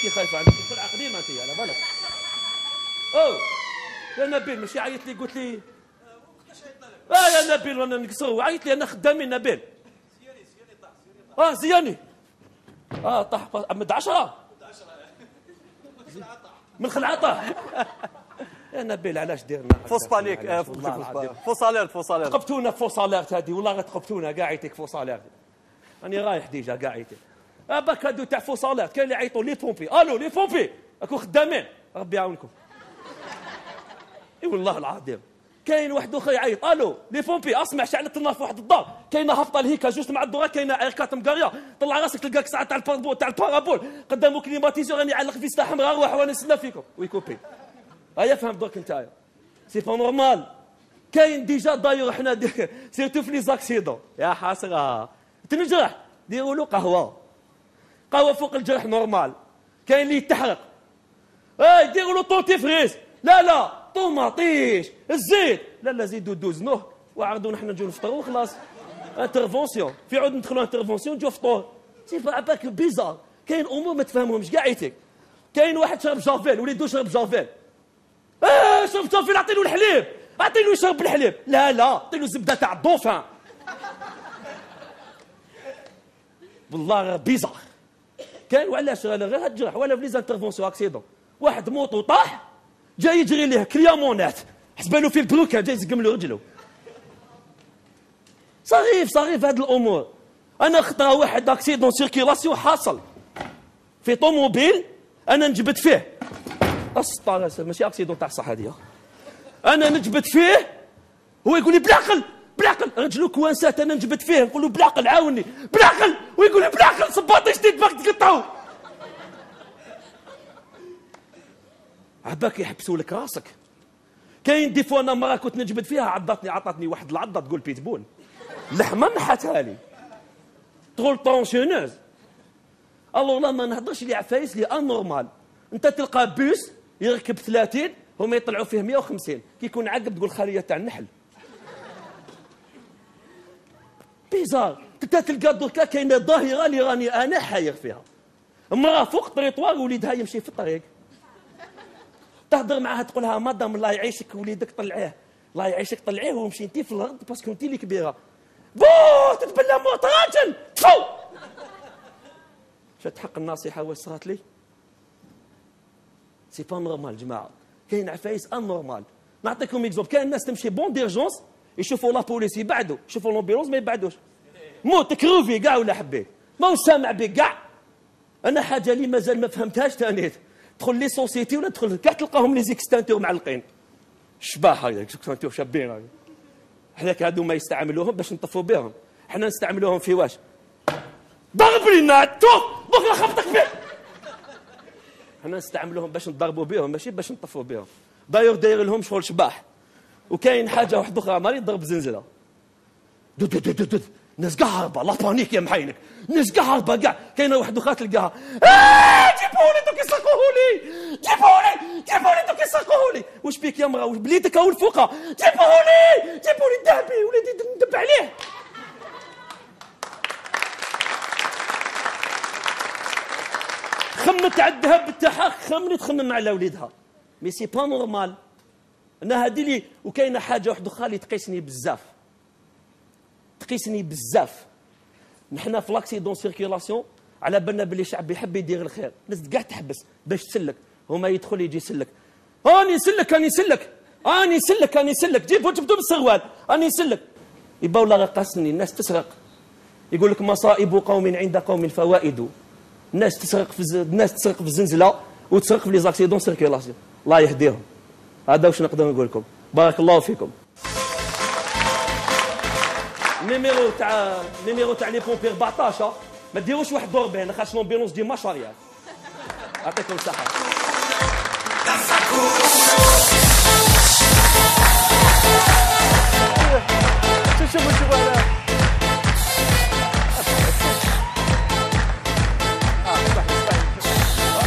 كي خايفه عندك الخلعه قديمه انت على بالك. او يا نبيل ماشي عيط لي قلت لي يا نبيل وانا نكسر عيط لي انا خدامي نبيل. زياني طاح من 10 من خلعه طاح. يا نبيل علاش ديرنا فوس باليك فوس اليرت تقبتونا فوس اليرت هذه والله غتقبتونا كاع عيتك فوس اليرت. راني رايح ديجا كاع عيتك. باك هادو تاع فوس اليرت كاين اللي يعيطوا لي بومبي. الو لي بومبي راكم خدامين ربي يعاونكم. اي والله العظيم كاين واحد اخر يعيط الو لي بومبي اسمع شعلت لنا في واحد الدار كاينه هبطه لهيكا جوست مع الدوره كاينه عركات مقاريه طلع راسك تلقاك ساعه تاع البارابول قدامه كليماتيزور راني يعلق في سلاح حمراء روح وانا نستنى فيكم ويكوبي. هيا فهم درك نتايا سي با نورمال. كاين ديجا دايور حنا سيرتو في لي زاكسيدون يا حسره تنجرح ديروا له قهوه فوق الجرح نورمال. كاين اللي يتحرق ديروا له طونتي فريز لا طوماطيش الزيت لا زيدوا دوزنوه وعرضونا حنا نجيو نفطروا وخلاص. انترفونسيون في عود ندخلوا انترفونسيون نجيو فطور سي باك بيزار. كاين امور ما تفهمهمش كاع عيتك. كاين واحد شرب جافيل وليدو شرب جافيل شرب جافيل عطيلو الحليب عطيلو يشرب الحليب لا عطيلو زبده تاع الدوفان. والله بيزار. كاين وعلاش غير هاد الجرح ولا في لي انترفونسيون اكسيدون واحد موطو طاح جاي يجري ليه كليامونات حسبالو في البروكه جاي يزقم له رجلو. صغيف هاد الامور. انا خطره واحد اكسيدون سيركيلاسيون حاصل في طوموبيل انا نجبد فيه السطار ماشي اكسيدون تاع الصح هذه. انا نجبد فيه هو يقول لي بالعقل رجلو كوانسات انا نجبد فيه نقول له بالعقل عاوني بالعقل ويقول لي بالعقل صباطي جديد باك تقطعو. عباك يحبسوا لك راسك. كاين دي فوا انا مرة كنت نجبد فيها عطاتني واحد العضه تقول بيتبول اللحمه نحتها لي تقول طونسيونوز. الله ما نهضرش لي عفايس لي انورمال. انت تلقى بوس يركب 30 هما يطلعوا فيه 150 كي يكون عقب تقول خليه تاع النحل. بيزار. انت تلقى دركا كاينه ظاهره اللي راني انا حاير فيها. امراه فوق طريطوار وليدها يمشي في الطريق تهضر معها تقول لها مدام الله يعيشك وليدك طلعيه الله يعيشك طلعيه ومشي انت في الارض باسكو انت اللي كبيره تتبلى موت راجل تفو. شات حق النصيحه واش صرات لي سي با نورمال جماعه. كاين عفايس ان نورمال. نعطيكم اكزومبل كاين الناس تمشي بون ديرجونس يشوفوا لا بوليس يبعدوا يشوفوا لومبيلونس ما يبعدوش موت كروفي كاع ولا حبيت ما سامع بك كاع. انا حاجه اللي مازال ما فهمتهاش ثاني تدخل لي سوسيتي ولا تدخل كاع تلقاهم لي زيكستانتور معلقين شباح هاي زيكستانتور شابين هاي. حناك هادو ما يستعملوهم باش نطفوا بهم حنا نستعملوهم في واش ضرب لي ناتو بكره خبطك فيه. حنا نستعملوهم باش نضربوا بهم ماشي باش نطفوا بهم. داير لهم شغل شباح. وكاين حاجه واحده اخرى مالي ضرب زنزله دود الناس كاع هربه لا بانيك يا محينك الناس كاع هربه كاع. كاينه واحده اخرى تلقاها جيبولي دوك يسرقوهولي جيبولي دوك يسرقوهولي. واش بيك يا مرا بليدك هو الفوقه جيبولي ذهبي وليدي ندب عليه. خمت على الذهب تاعها خمني تخمم على وليدها مي سي با نورمال. انا هادي لي. وكاينه حاجه واحده اخرى اللي تقيسني بزاف. نحنا في لاكسيدون سيركيلاسيون على بالنا بلي الشعب يحب يدير الخير الناس كاع تحبس باش تسلك هما يدخل يجي يسلك اني نسلك جيبوا جبدوا بالسروال اني نسلك يبا ولا قاسني. الناس تسرق يقول لك مصائب قوم عند قوم فوائد. الناس تسرق في الزنزله وتسرق في لي زاكسيدون سيركيلاسيون الله يهديهم. هذا واش نقدر نقول لكم. بارك الله فيكم. نيميرو تاع لي بومبي 14 ما ديروش واحد دور بين خاطش لومبيلونس ديما شاريا. يعطيكم الصحه.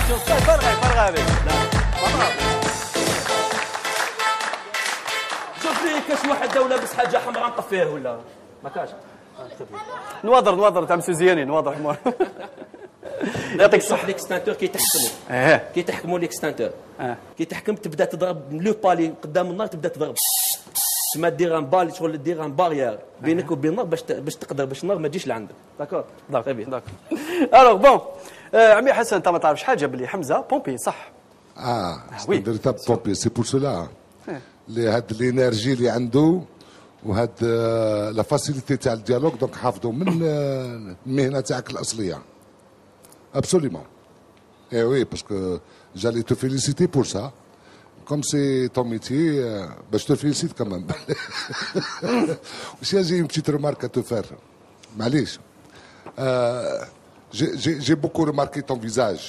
شوفوا هذا فرغ هذيك شوف لي كاش واحد داو لابس حاجه حمراء نطفيه ولا ما كاش. نواضر تاع مسيو زيانين نواضر حمار. يعطيك الصحه. ليكستانتور كيتحكموا اه كيتحكموا ليكستانتور كيتحكم، تبدا تضرب لو بالي قدام النار، تبدا تضرب تسمى دير ان بالي شغل دير ان باريير بينك وبين النار باش تقدر باش النار ما تجيش لعندك. داكور داك الوغ بون. عمي حسن انت ما تعرفش حاجه باللي حمزه بومبي صح؟ سي ان فيريتابل بومبي، سي بور سولا اللي هاد الانرجي اللي عنده وهاد لا فاسيليتي تاع الديالوج دونك حافظوا من المهنه تاعك الاصليه. ابسوليمون. اي وي باسكو جالي تو فيليسيتي بور سا. Comme c'est ton métier, je te félicite quand même. Aussi, j'ai une petite remarque à te faire. Malish. J'ai beaucoup remarqué ton visage.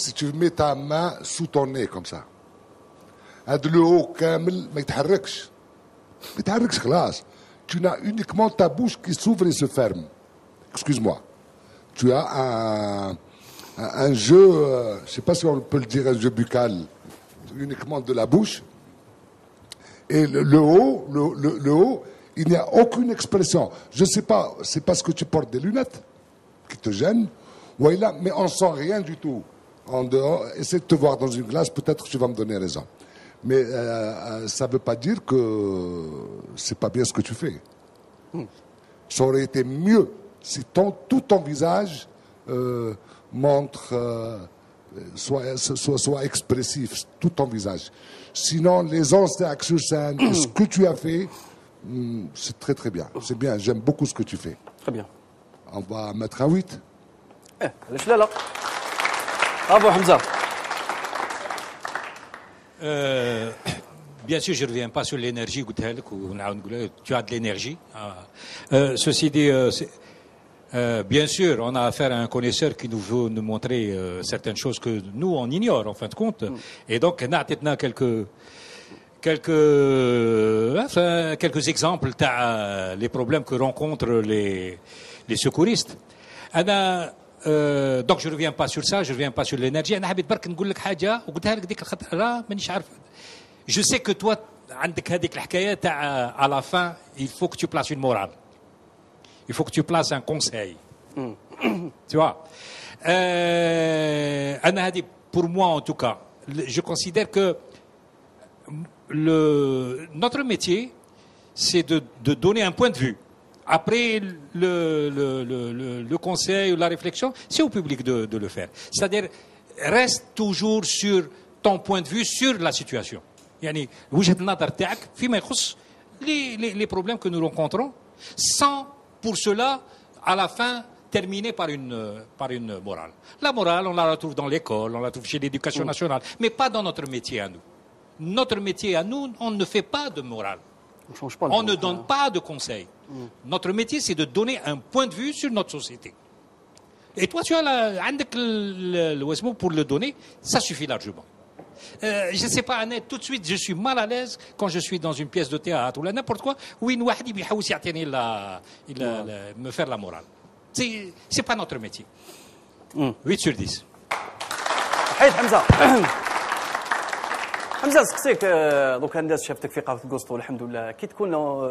Si tu mets ta main sous ton nez comme ça, le haut kamel, mais il ne t'arrêtes pas. Tu n'as uniquement ta bouche qui s'ouvre et se ferme. Excuse-moi. Tu as un jeu, je ne sais pas si on peut le dire, un jeu buccal. Uniquement de la bouche. Et le haut, il n'y a aucune expression. Je ne sais pas, c'est parce que tu portes des lunettes qui te gênent, mais on ne sent rien du tout. En dehors, essaie de te voir dans une glace, peut-être que tu vas me donner raison. Mais ça ne veut pas dire que c'est pas bien ce que tu fais. Ça aurait été mieux si tout ton visage montre... soit expressif, tout ton visage. Sinon, les obstacles sur scène, ce que tu as fait, c'est très très bien. C'est bien, j'aime beaucoup ce que tu fais. Très bien. On va mettre un 8. علاش لا لا. Bravo Hamza. Bien sûr, je ne reviens pas sur l'énergie, tu as de l'énergie. Ceci dit, bien sûr, on a affaire à un connaisseur qui nous veut nous montrer certaines choses que nous, on ignore, en fin de compte. Et donc, on a quelques exemples les problèmes que rencontrent les secouristes. Donc, je ne reviens pas sur ça, je ne reviens pas sur l'énergie. Je sais que toi, à la fin, il faut que tu places une morale. Il faut que tu places un conseil. Tu vois. Pour moi, en tout cas, je considère que notre métier, c'est de donner un point de vue. Après, le conseil ou la réflexion, c'est au public de le faire. C'est-à-dire, reste toujours sur ton point de vue sur la situation. يعني وجهة النظر تاعك فيما يخص les problèmes que nous rencontrons, sans pour cela, à la fin, terminer par une morale. La morale, on la retrouve dans l'école, on la trouve chez l'éducation nationale, mais pas dans notre métier à nous. Notre métier à nous, on ne fait pas de morale. On ne donne pas de conseils. Notre métier, c'est de donner un point de vue sur notre société. Et toi, tu as le pour le donner, ça suffit largement. Je ne sais pas, Annette, tout de suite, je suis mal à l'aise quand je suis dans une pièce de théâtre ou là, n'importe quoi, où il me faire la morale. C'est pas notre métier. 8 sur 10. حيد حمزه. حمزه سقسيك دوكا الناس شافتك في قهوه الكوستو الحمد لله، كي تكون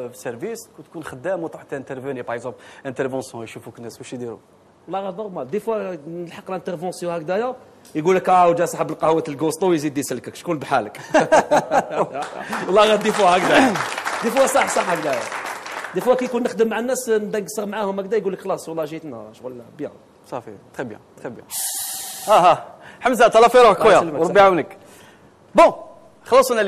في سيرفيس تكون خدام وتروح تانترفوني باغ اكزومبل انترفونسيون يشوفوك الناس واش يديروا؟ والله غير نورمال دي فوا نلحق الانترفونسيون هكذايا يقول لك وجا صاحب القهوه الكوستو يزيد يسلكك شكون بحالك. والله غير دي فوا هكذا، دي فوا صح هكذايا، دي فوا كي يكون نخدم مع الناس نقصر معاهم هكذا يقول لك خلاص والله جيتنا شغل بيان صافي تري بيان تري بيان. حمزه تهلا في روحك خويا وربي يعاونك. بون خلصنا.